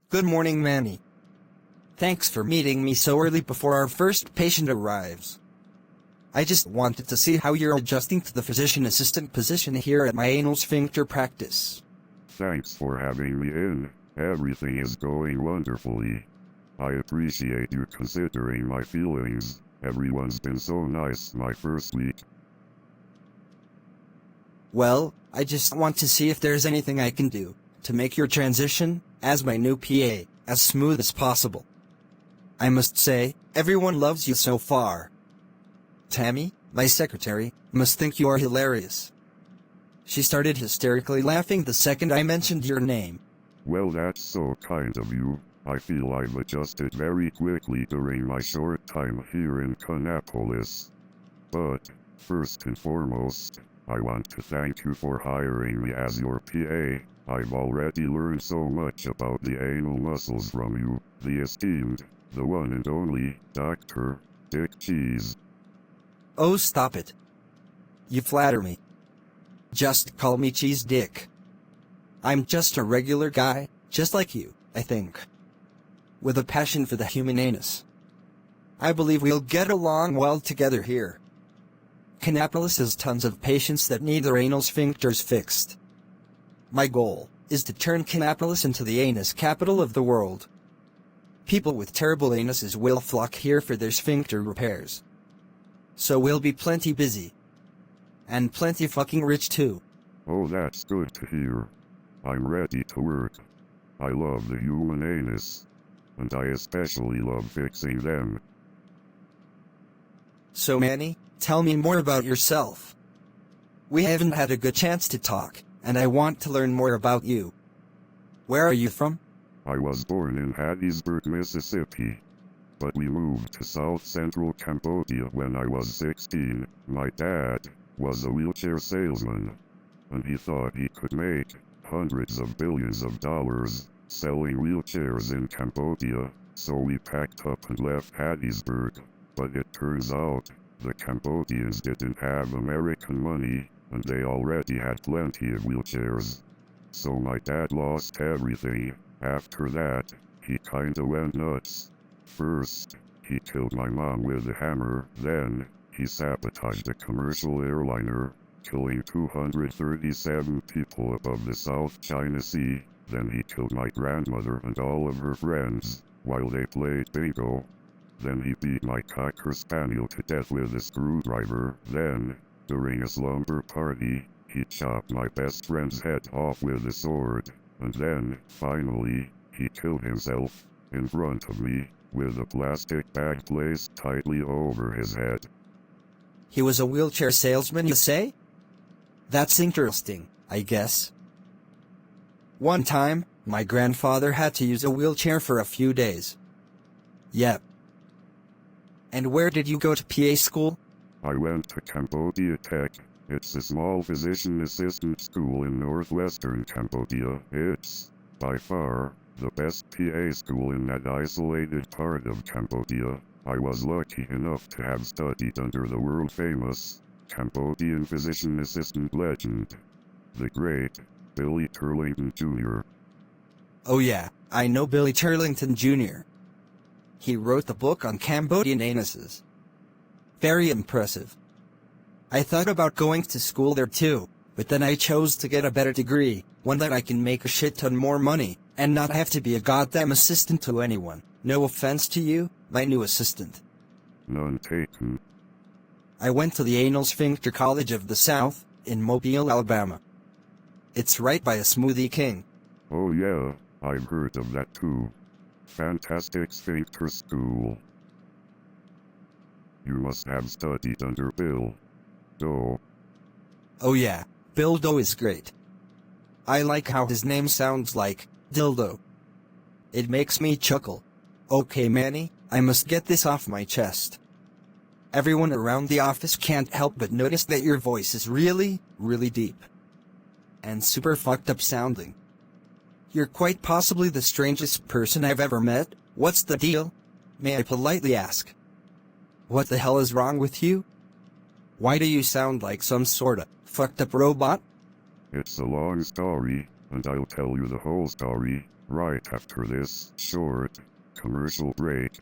Good morning, Manny. Thanks for meeting me so early before our first patient arrives. I just wanted to see how you're adjusting to the physician assistant position here at my anal sphincter practice. Thanks for having me in. Everything is going wonderfully. I appreciate you considering my feelings. Everyone's been so nice my first week. Well, I just want to see if there's anything I can do to make your transition, as my new PA, as smooth as possible. I must say, everyone loves you so far. Tammy, my secretary, must think you are hilarious. She started hysterically laughing the second I mentioned your name. Well, that's so kind of you. I feel I've adjusted very quickly during my short time here in Khronicles. But, first and foremost, I want to thank you for hiring me as your PA. I've already learned so much about the anal muscles from you, the esteemed, the one and only, Dr. Dick Cheese. Oh, stop it. You flatter me. Just call me Cheese Dick. I'm just a regular guy, just like you, I think. With a passion for the human anus. I believe we'll get along well together here. Khronicles has tons of patients that need their anal sphincters fixed. My goal is to turn Khronicles into the anus capital of the world. People with terrible anuses will flock here for their sphincter repairs. So we'll be plenty busy. And plenty fucking rich too. Oh, that's good to hear. I'm ready to work. I love the human anus. And I especially love fixing them. So Manny, tell me more about yourself. We haven't had a good chance to talk, and I want to learn more about you. Where are you from? I was born in Hattiesburg, Mississippi. But we moved to South Central Cambodia when I was 16. My dad was a wheelchair salesman. And he thought he could make hundreds of billions of dollars selling wheelchairs in Cambodia, so we packed up and left Hattiesburg. But it turns out, the Cambodians didn't have American money, and they already had plenty of wheelchairs. So my dad lost everything. After that, he kinda went nuts. First, he killed my mom with a hammer, then, he sabotaged a commercial airliner, killing 237 people above the South China Sea. Then he killed my grandmother and all of her friends, while they played bingo. Then he beat my Cocker Spaniel to death with a screwdriver. Then, during a slumber party, he chopped my best friend's head off with a sword. And then, finally, he killed himself, in front of me, with a plastic bag placed tightly over his head. He was a wheelchair salesman, you say? That's interesting, I guess. One time, my grandfather had to use a wheelchair for a few days. Yep. And where did you go to PA school? I went to Cambodia Tech. It's a small physician assistant school in northwestern Cambodia. It's, by far, the best PA school in that isolated part of Cambodia. I was lucky enough to have studied under the world-famous Cambodian physician assistant legend, the great Billy Turlington Jr. Oh yeah, I know Billy Turlington Jr. He wrote the book on Cambodian anuses. Very impressive. I thought about going to school there too, but then I chose to get a better degree, one that I can make a shit ton more money, and not have to be a goddamn assistant to anyone. No offense to you, my new assistant. None taken. I went to the Anal Sphincter College of the South, in Mobile, Alabama. It's right by a Smoothie King. Oh yeah, I've heard of that too. Fantastic sphincter school. You must have studied under Bill Doe. Oh yeah, Bill Doe is great. I like how his name sounds like dildo. It makes me chuckle. Okay Manny, I must get this off my chest. Everyone around the office can't help but notice that your voice is really, really deep. And super fucked up sounding. You're quite possibly the strangest person I've ever met. What's the deal? May I politely ask? What the hell is wrong with you? Why do you sound like some sorta fucked up robot? It's a long story, and I'll tell you the whole story, Right after this short commercial break,